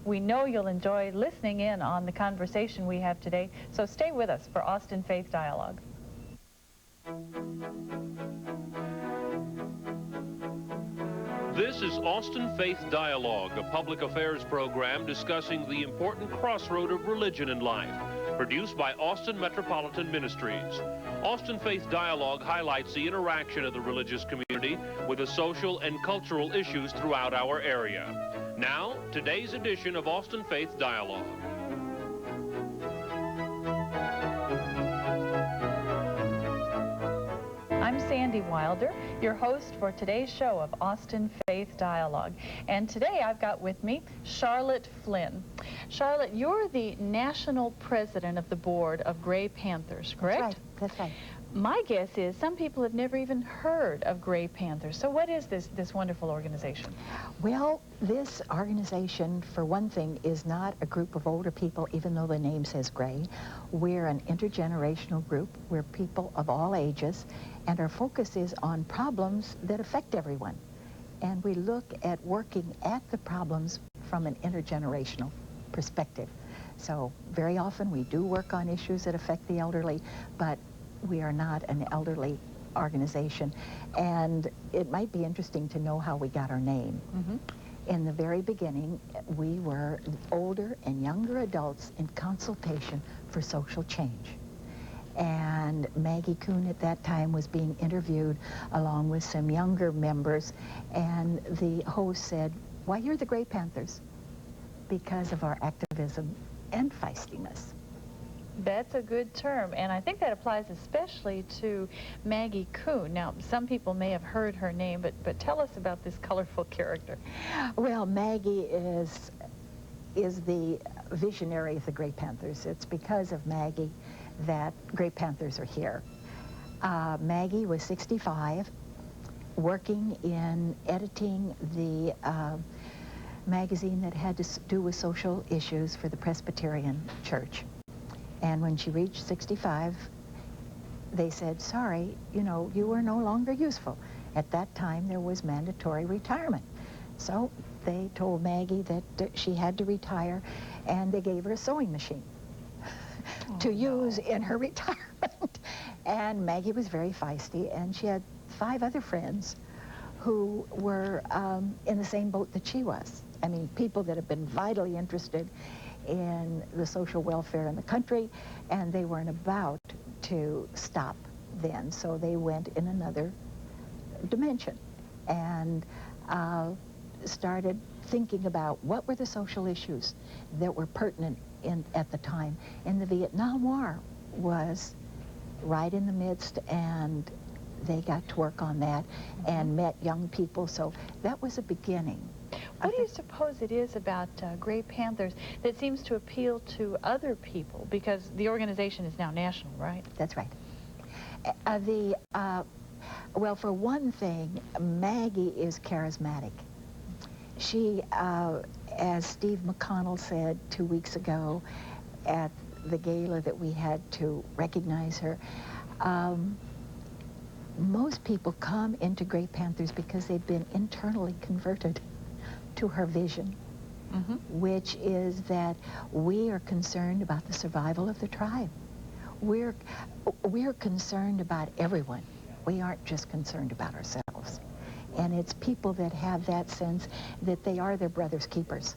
We know you'll enjoy listening in on the conversation we have today, so stay with us for Austin Faith Dialogue. This is Austin Faith Dialogue, a public affairs program discussing the important crossroad of religion and life, produced by Austin Metropolitan Ministries. Austin Faith Dialogue highlights the interaction of the religious community with the social and cultural issues throughout our area. Now, today's edition of Austin Faith Dialogue. I'm Sandy Wilder, your host for today's show of Austin Faith Dialogue. And today I've got with me Charlotte Flynn. Charlotte, you're the national president of the board of Gray Panthers, correct? That's right. My guess is some people have never even heard of Gray Panthers. So what is this wonderful organization? Well, this organization, for one thing, is not a group of older people, even though the name says Gray. We're an intergenerational group. We're people of all ages, and our focus is on problems that affect everyone. And we look at working at the problems from an intergenerational perspective. So very often we do work on issues that affect the elderly, but we are not an elderly organization. And it might be interesting to know how we got our name. In the very beginning, we were older and younger adults in consultation for social change. And Maggie Kuhn at that time was being interviewed along with some younger members, and the host said, "Why, you're the Gray Panthers," because of our activism and feistiness. That's a good term, and I think that applies especially to Maggie Kuhn. Now, some people may have heard her name, but tell us about this colorful character. Well, Maggie is the visionary of the Gray Panthers. It's because of Maggie that Gray Panthers are here. Maggie was 65, working in editing the magazine that had to do with social issues for the Presbyterian Church. And when she reached 65, they said, "Sorry, you know, you are no longer useful." At that time, there was mandatory retirement. So they told Maggie that she had to retire, and they gave her a sewing machine to use in her retirement. And Maggie was very feisty, and she had 5 other friends who were in the same boat that she was. I mean, people that have been vitally interested in the social welfare in the country, and they weren't about to stop then. So they went in another dimension and started thinking about what were the social issues that were pertinent at the time. And the Vietnam War was right in the midst, and they got to work on that and met young people. So that was a beginning. What do you suppose it is about Gray Panthers that seems to appeal to other people? Because the organization is now national, right? That's right. Well, for one thing, Maggie is charismatic. She, as Steve McConnell said 2 weeks ago at the gala that we had to recognize her, most people come into Gray Panthers because they've been internally converted to her vision, which is that we are concerned about the survival of the tribe. We're concerned about everyone. We aren't just concerned about ourselves. And it's people that have that sense that they are their brother's keepers.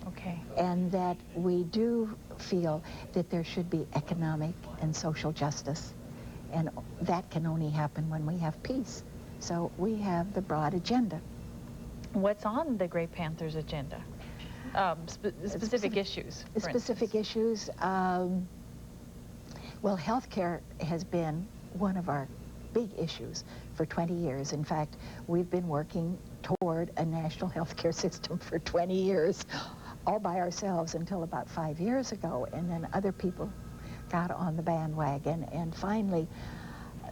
Okay. And that we do feel that there should be economic and social justice. And that can only happen when we have peace. So we have the broad agenda. What's on the Gray Panthers agenda? Specific issues, for Specific issues. Well, healthcare has been one of our big issues for 20 years. In fact, we've been working toward a national healthcare system for 20 years, all by ourselves until about 5 years ago, and then other people got on the bandwagon, and finally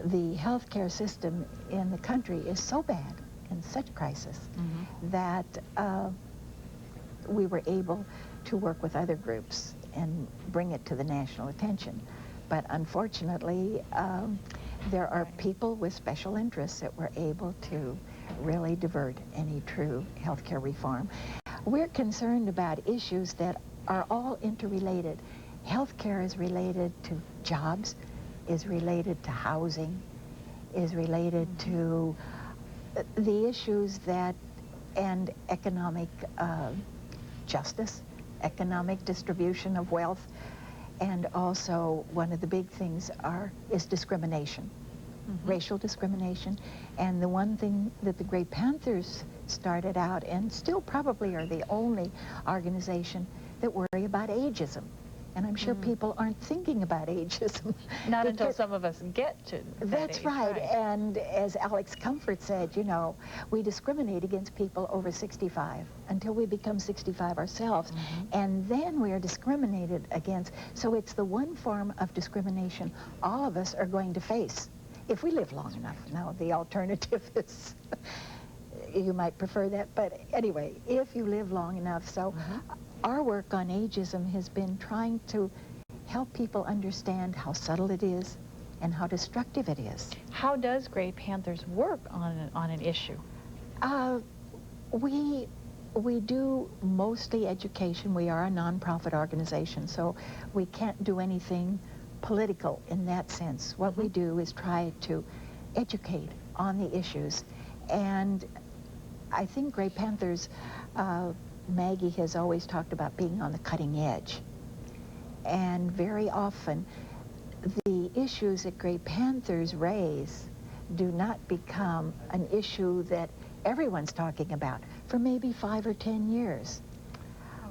the healthcare system in the country is so bad, in such crisis, that we were able to work with other groups and bring it to the national attention. But unfortunately, there are people with special interests that were able to really divert any true healthcare reform. We're concerned about issues that are all interrelated. Healthcare is related to jobs, is related to housing, is related to the issues that, and economic justice, economic distribution of wealth, and also one of the big things is discrimination, racial discrimination. And the one thing that the Great Panthers started out, and still probably are the only organization that worry about ageism. And I'm sure people aren't thinking about ageism. Not until some of us get to that That's age, right. And as Alex Comfort said, you know, we discriminate against people over 65 until we become 65 ourselves. And then we are discriminated against. So it's the one form of discrimination all of us are going to face if we live long enough. Now, the alternative is, you might prefer that, but anyway, if you live long enough. So our work on ageism has been trying to help people understand how subtle it is and how destructive it is. How does Great Panthers work on an issue? We do mostly education. We are a nonprofit organization, so we can't do anything political in that sense. What we do is try to educate on the issues. And I think Great Panthers, Maggie has always talked about being on the cutting edge. And very often, the issues that Great Panthers raise do not become an issue that everyone's talking about for maybe 5 or 10 years.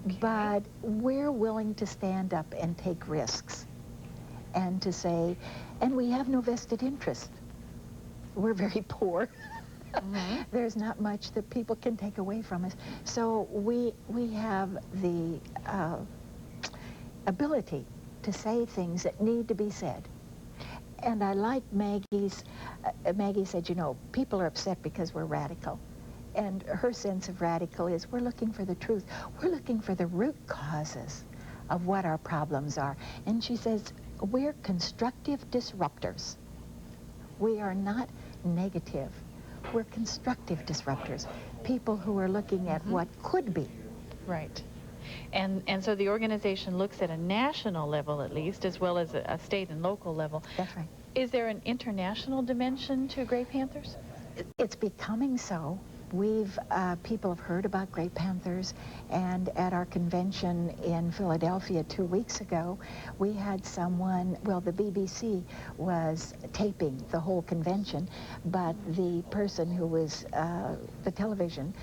Okay. But we're willing to stand up and take risks and to say, and we have no vested interest. We're very poor. There's not much that people can take away from us. So we have the ability to say things that need to be said. And I like Maggie's, Maggie said, you know, people are upset because we're radical. And her sense of radical is we're looking for the truth. We're looking for the root causes of what our problems are. And she says, we're constructive disruptors. We are not negative. We're constructive disruptors, people who are looking at what could be. Right. And so the organization looks at a national level, at least, as well as a state and local level. That's right. Is there an international dimension to Great Panthers? It's becoming so. People have heard about Great Panthers, and at our convention in Philadelphia 2 weeks ago, we had someone, well, the BBC was taping the whole convention, but the person who was the television,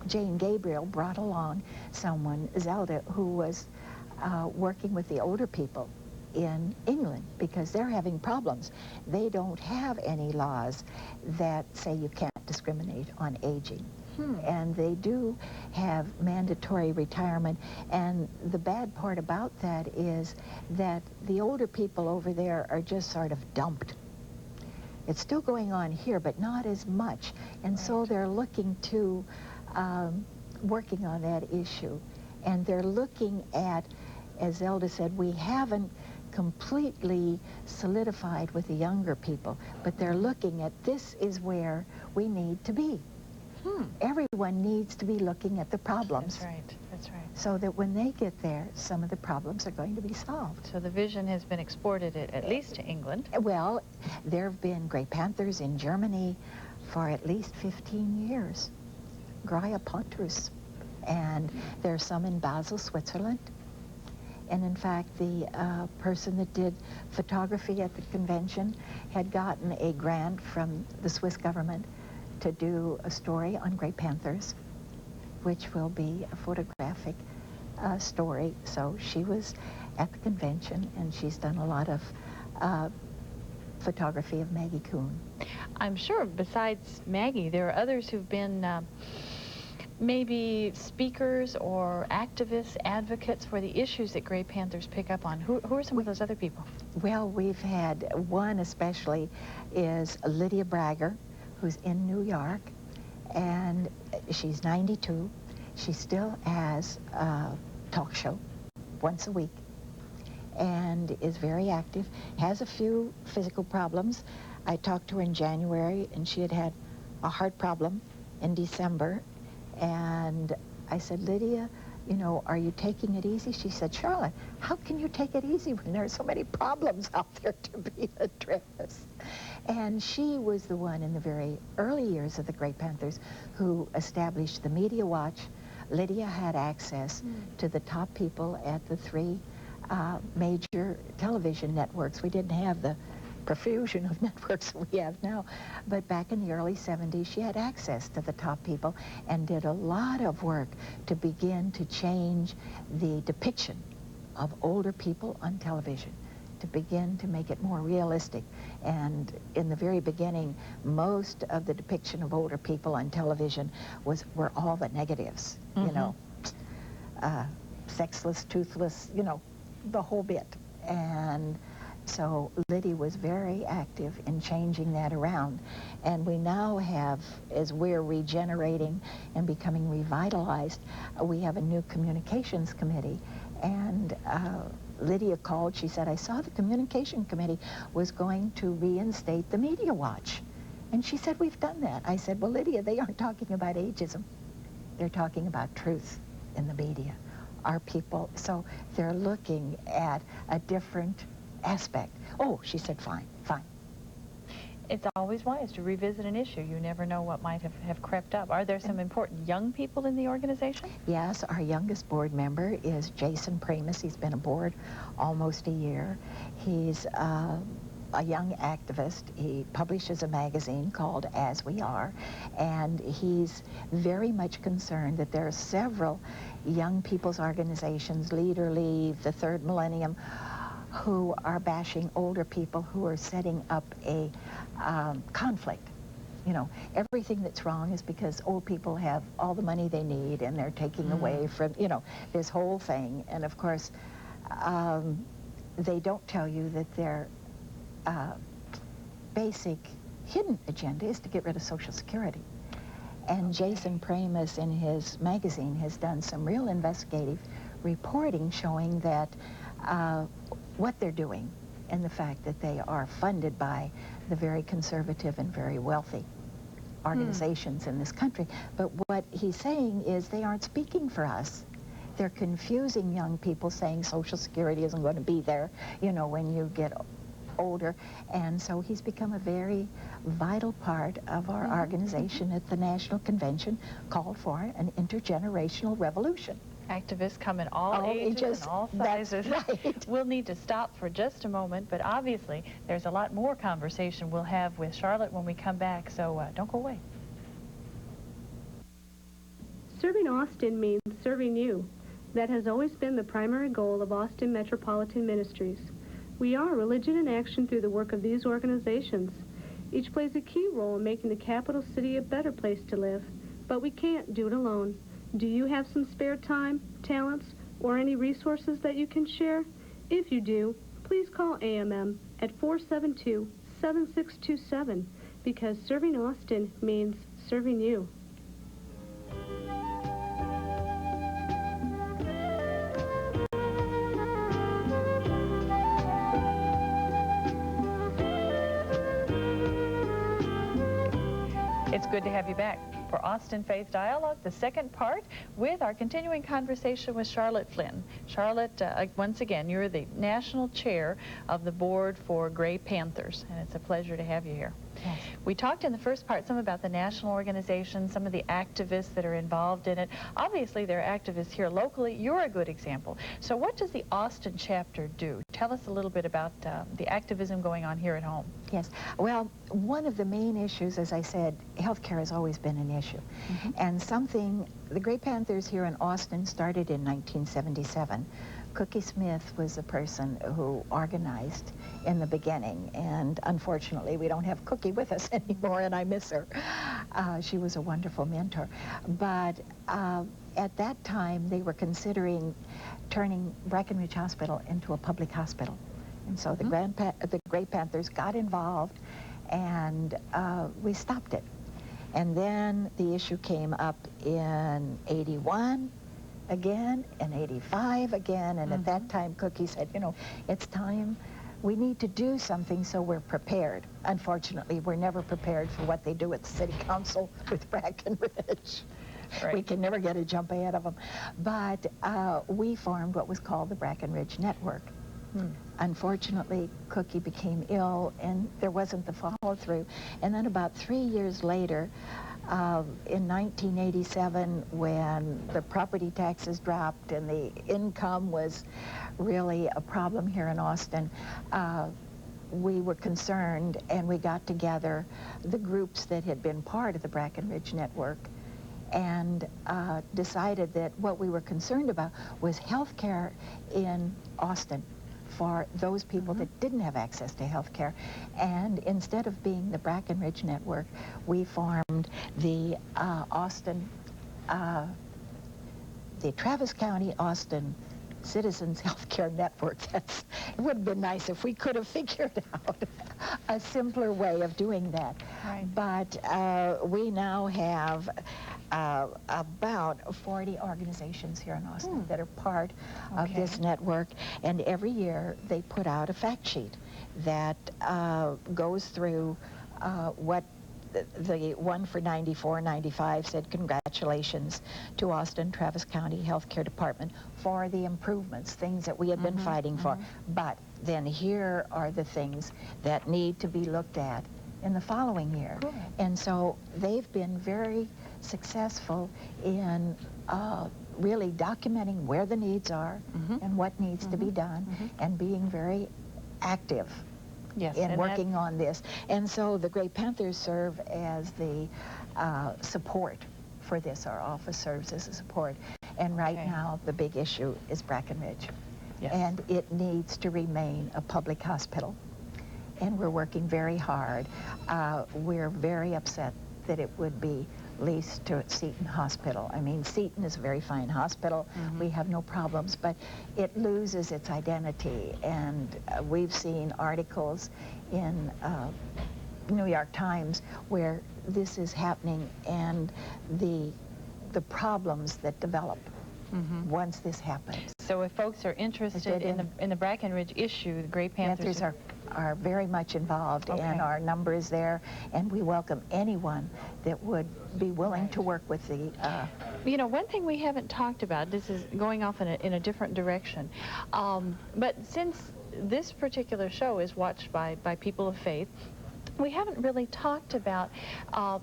Jane Gabriel, brought along someone, Zelda, who was working with the older people in England because they're having problems. They don't have any laws that say you can't discriminate on aging. And they do have mandatory retirement. And the bad part about that is that the older people over there are just sort of dumped. It's still going on here, but not as much. And so they're looking to working on that issue. And they're looking at, as Zelda said, we haven't completely solidified with the younger people, but they're looking at this is where we need to be. Everyone needs to be looking at the problems. That's right, that's right. So that when they get there, some of the problems are going to be solved. So the vision has been exported at least to England. Well, there have been Great Panthers in Germany for at least 15 years. Greie Panthers. And there's some in Basel, Switzerland. And in fact, the person that did photography at the convention had gotten a grant from the Swiss government to do a story on Great Panthers, which will be a photographic story. So she was at the convention, and she's done a lot of photography of Maggie Kuhn. I'm sure besides Maggie, there are others who've been maybe speakers or activists, advocates for the issues that Great Panthers pick up on. Who are some of those other people? Well, we've had one especially is Lydia Bragger, who's in New York, and she's 92. She still has a talk show once a week and is very active, has a few physical problems. I talked to her in January, and she had had a heart problem in December, And I said, Lydia, you know, are you taking it easy? She said, Charlotte, how can you take it easy when there are so many problems out there to be addressed? And she was the one in the very early years of the Great Panthers who established the Media Watch. Lydia had access to the top people at the three major television networks. We didn't have the profusion of networks we have now, but back in the early 70s, she had access to the top people and did a lot of work to begin to change the depiction of older people on television, to begin to make it more realistic. And in the very beginning, most of the depiction of older people on television were all the negatives, you know, sexless, toothless, you know, the whole bit. And so Liddy was very active in changing that around. And we now have, as we're regenerating and becoming revitalized, we have a new communications committee. And Lydia called, she said, I saw the communication committee was going to reinstate the Media Watch. And she said, we've done that. I said, well, Lydia, they aren't talking about ageism. They're talking about truth in the media. Our people, so they're looking at a different aspect. Oh, she said, fine, fine. It's always wise to revisit an issue. You never know what might have crept up. Are there some important young people in the organization? Yes, our youngest board member is Jason Primus. He's been aboard almost a year. He's a young activist. He publishes a magazine called As We Are, and he's very much concerned that there are several young people's organizations, Leader Leave, the Third Millennium, who are bashing older people who are setting up a conflict. You know, everything that's wrong is because old people have all the money they need and they're taking away from, you know, this whole thing. And of course, they don't tell you that their basic hidden agenda is to get rid of Social Security. And Jason Primus in his magazine has done some real investigative reporting showing that what they're doing and the fact that they are funded by the very conservative and very wealthy organizations in this country. But what he's saying is they aren't speaking for us. They're confusing young people, saying Social Security isn't going to be there, you know, when you get older. And so he's become a very vital part of our organization at the National Convention, called for an intergenerational revolution. Activists come in all ages and all sizes. That's right. We'll need to stop for just a moment, but obviously there's a lot more conversation we'll have with Charlotte when we come back, so don't go away. Serving Austin means serving you. That has always been the primary goal of Austin Metropolitan Ministries. We are religion in action through the work of these organizations. Each plays a key role in making the capital city a better place to live, but we can't do it alone. Do you have some spare time, talents, or any resources that you can share? If you do, please call AMM at 472-7627, because serving Austin means serving you. It's good to have you back for Austin Faith Dialogue, the second part, with our continuing conversation with Charlotte Flynn. Charlotte, once again, you're the national chair of the board for Gray Panthers, and it's a pleasure to have you here. Yes. We talked in the first part some about the national organization, some of the activists that are involved in it. Obviously, there are activists here locally. You're a good example. So what does the Austin chapter do? Tell us a little bit about the activism going on here at home. Yes. Well, one of the main issues, as I said, healthcare has always been an issue. And something, the Gray Panthers here in Austin started in 1977. Cookie Smith was the person who organized in the beginning, and unfortunately we don't have Cookie with us anymore, and I miss her. She was a wonderful mentor. But at that time they were considering turning Breckenridge Hospital into a public hospital. And so the Gray Panthers got involved, and we stopped it. And then the issue came up in 81 again, in 85 again, and at that time Cookie said, you know, it's time, we need to do something so we're prepared. Unfortunately, we're never prepared for what they do at the city council with Breckenridge. Right. We can never get a jump ahead of them. But we formed what was called the Brackenridge Network. Unfortunately, Cookie became ill, and there wasn't the follow-through. And then about 3 years later, in 1987, when the property taxes dropped and the income was really a problem here in Austin, we were concerned, and we got together the groups that had been part of the Brackenridge Network and decided that what we were concerned about was health care in Austin for those people that didn't have access to health care. And instead of being the Brackenridge Network, we formed the Travis County Austin Citizens Healthcare Network. It would have been nice if we could have figured out a simpler way of doing that. Right. But we now have about 40 organizations here in Austin that are part of this network, and every year they put out a fact sheet that goes through what the one for 94-95 said, congratulations to Austin Travis County Healthcare Department for the improvements, things that we had been fighting for. But then here are the things that need to be looked at in the following year. Good. And so they've been very successful in really documenting where the needs are and what needs to be done, and being very active in working on this. And so the Great Panthers serve as the support for this. Our office serves as a support. And right now, the big issue is Brackenridge. Yes. And it needs to remain a public hospital. And we're working very hard. We're very upset that it would be leased to Seton Hospital. I mean, Seton is a very fine hospital. We have no problems, but it loses its identity. And we've seen articles in New York Times where this is happening, and the problems that develop once this happens. So if folks are interested in the Brackenridge issue, the Great Panthers are very much involved, and our number is there, and we welcome anyone that would be willing to work with the... You know, one thing we haven't talked about, this is going off in a different direction, but since this particular show is watched by people of faith, we haven't really talked about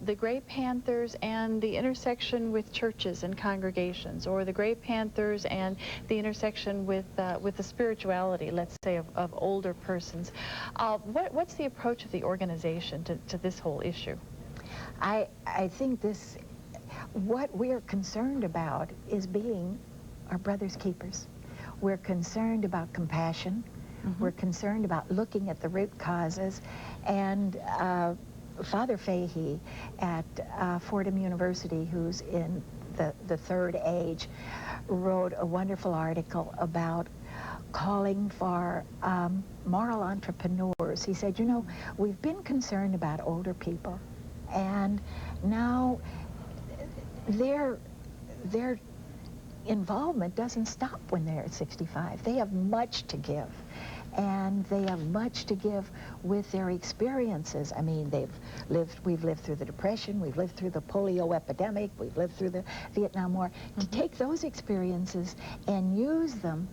the Great Panthers and the intersection with churches and congregations, or the Great Panthers and the intersection with the spirituality, let's say, of older persons. What's the approach of the organization to this whole issue? I think what we're concerned about is being our brother's keepers. We're concerned about compassion. We're concerned about looking at the root causes. And Father Fahey at Fordham University, who's in the third age, wrote a wonderful article about calling for moral entrepreneurs. He said, you know, we've been concerned about older people, and now their involvement doesn't stop when they're at 65. They have much to give. And they have much to give with their experiences. I mean, we've lived through the Depression, we've lived through the polio epidemic, we've lived through the Vietnam War. To take those experiences and use them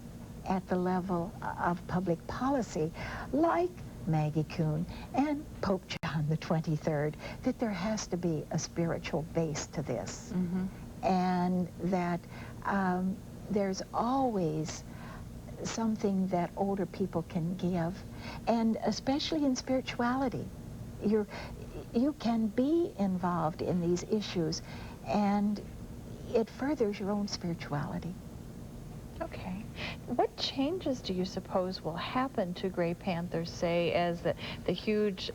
at the level of public policy, like Maggie Kuhn and Pope John the 23rd, that there has to be a spiritual base to this. And that there's always something that older people can give, and especially in spirituality. You can be involved in these issues, and it furthers your own spirituality. Okay. What changes do you suppose will happen to Great Panthers, say, as the huge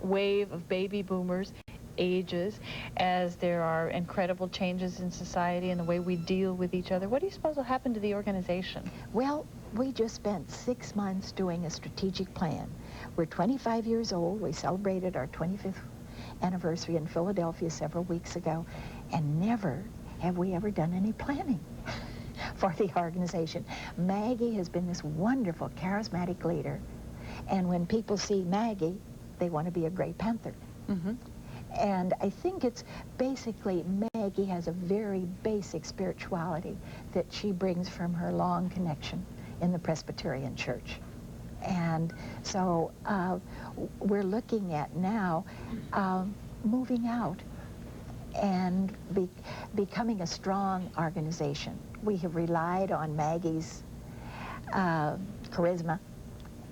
wave of baby boomers ages, as there are incredible changes in society and the way we deal with each other? What do you suppose will happen to the organization? Well, we just spent 6 months doing a strategic plan. We're 25 years old. We celebrated our 25th anniversary in Philadelphia several weeks ago, and never have we ever done any planning for the organization. Maggie has been this wonderful, charismatic leader, and when people see Maggie, they want to be a Great Panther. And I think it's basically, Maggie has a very basic spirituality that she brings from her long connection in the Presbyterian Church. And so we're looking at now moving out and becoming a strong organization. We have relied on Maggie's charisma,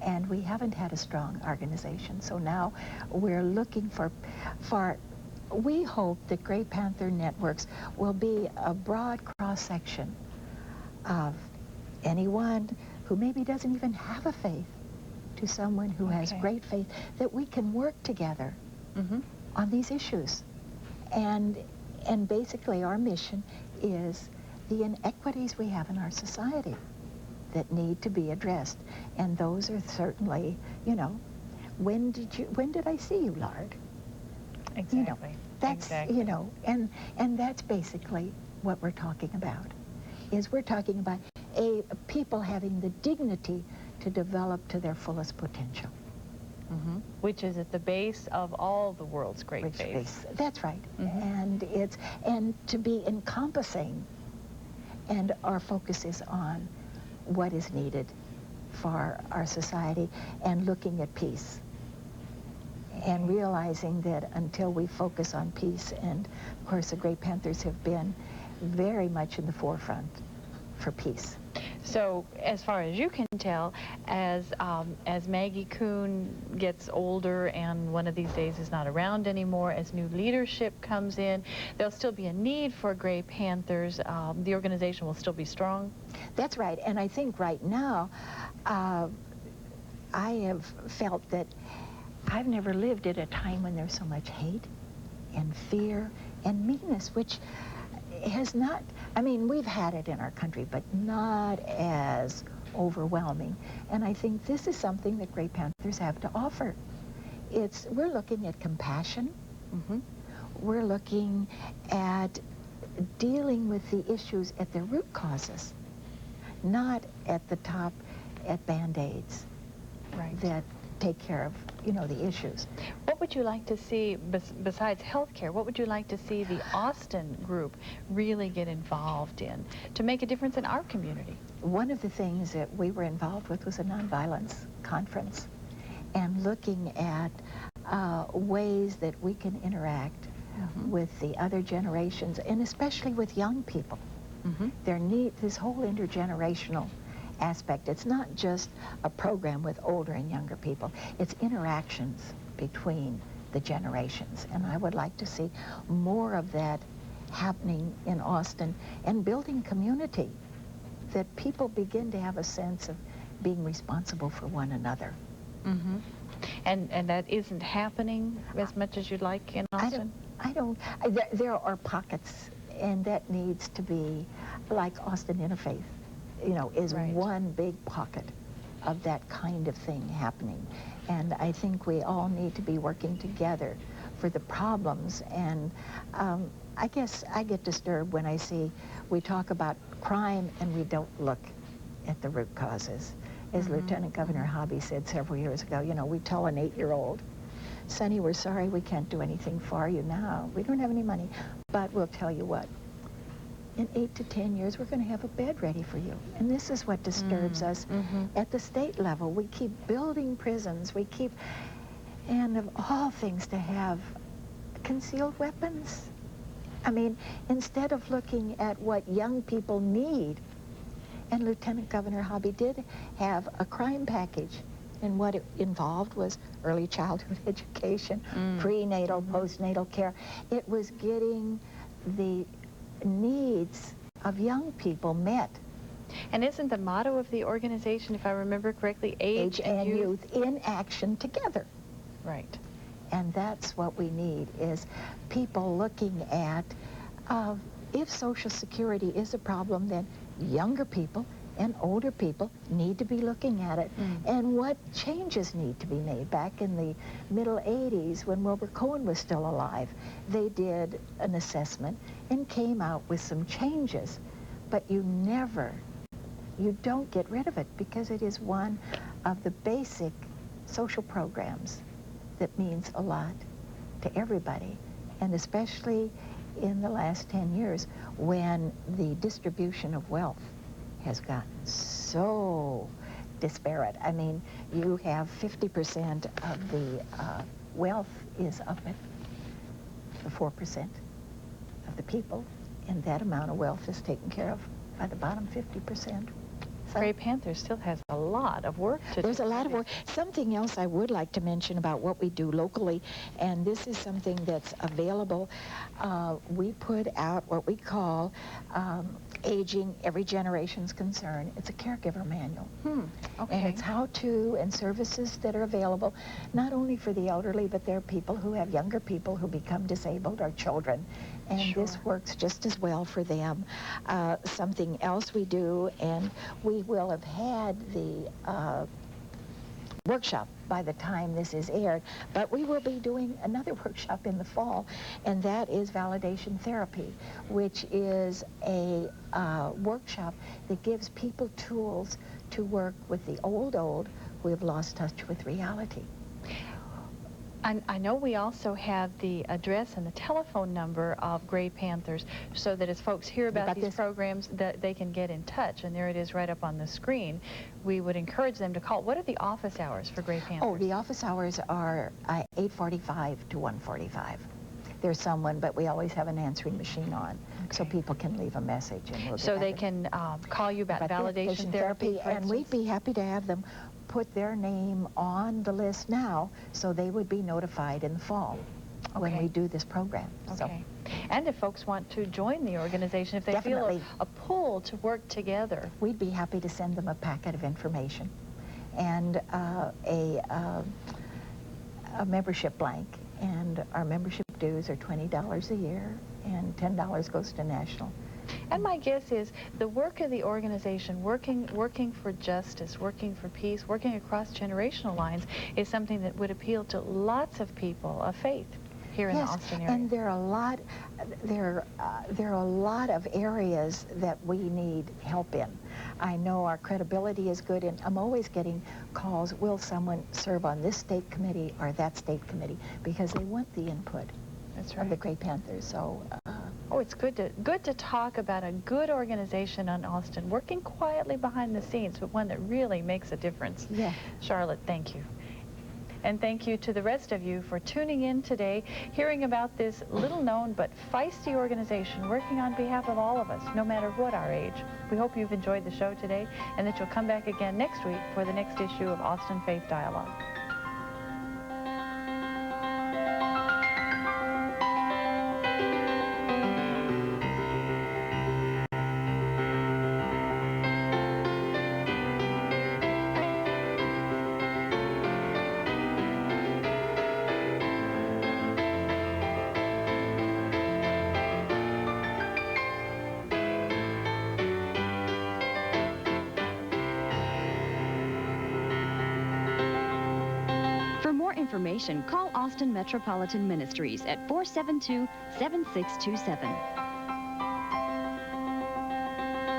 and we haven't had a strong organization. So now we're looking for we hope that Grey Panther Networks will be a broad cross-section of anyone who maybe doesn't even have a faith to someone who has great faith, that we can work together on these issues. And basically our mission is the inequities we have in our society that need to be addressed. And those are certainly, you know, when did I see you, Lard? Exactly. You know, that's, you know, and that's basically what we're talking about, is we're talking about people having the dignity to develop to their fullest potential. Which is at the base of all the world's great faiths. That's right. And to be encompassing, and our focus is on what is needed for our society and looking at peace and realizing that until we focus on peace, and of course the Grey Panthers have been very much in the forefront for peace. So, as far as you can tell, as Maggie Kuhn gets older and one of these days is not around anymore, as new leadership comes in, there'll still be a need for Grey Panthers. The organization will still be strong? That's right, and I think right now, I have felt that I've never lived at a time when there's so much hate and fear and meanness, which has not, I mean, we've had it in our country, but not as overwhelming. And I think this is something that Grey Panthers have to offer. We're looking at compassion. We're looking at dealing with the issues at their root causes, not at the top at Band-Aids that take care of, you know, the issues. What would you like to see, besides healthcare, what would you like to see the Austin group really get involved in to make a difference in our community? One of the things that we were involved with was a nonviolence conference, and looking at ways that we can interact with the other generations, and especially with young people. There need this whole intergenerational aspect. It's not just a program with older and younger people. It's interactions between the generations. And I would like to see more of that happening in Austin, and building community, that people begin to have a sense of being responsible for one another. And that isn't happening as much as you'd like in Austin? There are pockets, and that needs to be, like Austin Interfaith, you know, is one big pocket of that kind of thing happening. And I think we all need to be working together for the problems. And I guess I get disturbed when I see we talk about crime and we don't look at the root causes. As Lieutenant Governor Hobby said several years ago, you know, we tell an 8-year-old, Sonny, we're sorry we can't do anything for you now. We don't have any money, but we'll tell you what. In 8 to 10 years, we're going to have a bed ready for you. And this is what disturbs us at the state level. We keep building prisons. We keep, and of all things, to have concealed weapons. I mean, instead of looking at what young people need, and Lieutenant Governor Hobby did have a crime package, and what it involved was early childhood education, prenatal, postnatal care. It was getting the needs of young people met. And isn't the motto of the organization, if I remember correctly, age and youth in action together? Right. And that's what we need, is people looking at, if Social Security is a problem, then younger people and older people need to be looking at it, and what changes need to be made. Back in the middle 80s, when Wilbur Cohen was still alive, they did an assessment and came out with some changes. But you don't get rid of it, because it is one of the basic social programs that means a lot to everybody, and especially in the last 10 years when the distribution of wealth has gotten so disparate. I mean, you have 50% of the wealth is up at the 4% of the people, and that amount of wealth is taken care of by the bottom 50%. So Gray Panthers still has a lot of work to do. there's a lot of work. Something else I would like to mention about what we do locally, and this is something that's available. We put out what we call Aging, Every Generation's Concern. It's a caregiver manual. Okay. And it's how-to and services that are available, not only for the elderly, but there are people who have younger people who become disabled or children. And this works just as well for them. Something else we do, and we will have had the workshop by the time this is aired, but we will be doing another workshop in the fall, and that is validation therapy, which is a workshop that gives people tools to work with the old who have lost touch with reality. I know we also have the address and the telephone number of Gray Panthers, so that as folks hear about these programs, that they can get in touch, and there it is right up on the screen. We would encourage them to call. What are the office hours for Gray Panthers? Oh, the office hours are 8:45 to 1:45. There's someone, but we always have an answering machine on, so people can leave a message. And we'll so they can call you about validation therapy, and we'd be happy to have them put their name on the list now, so they would be notified in the fall when we do this program. Okay. So, and if folks want to join the organization, if they feel a pull to work together, we'd be happy to send them a packet of information and a membership blank. And our membership dues are $20 a year, and $10 goes to national. And my guess is the work of the organization, working for justice, working for peace, working across generational lines, is something that would appeal to lots of people of faith here in the Austin area. And there are a lot of areas that we need help in. I know our credibility is good, and I'm always getting calls, will someone serve on this state committee or that state committee, because they want the input of the Gray Panthers. So. Oh, it's good to talk about a good organization in Austin, working quietly behind the scenes, but one that really makes a difference. Yeah. Charlotte, thank you. And thank you to the rest of you for tuning in today, hearing about this little-known but feisty organization working on behalf of all of us, no matter what our age. We hope you've enjoyed the show today, and that you'll come back again next week for the next issue of Austin Faith Dialogue. Information, call Austin Metropolitan Ministries at 472-7627.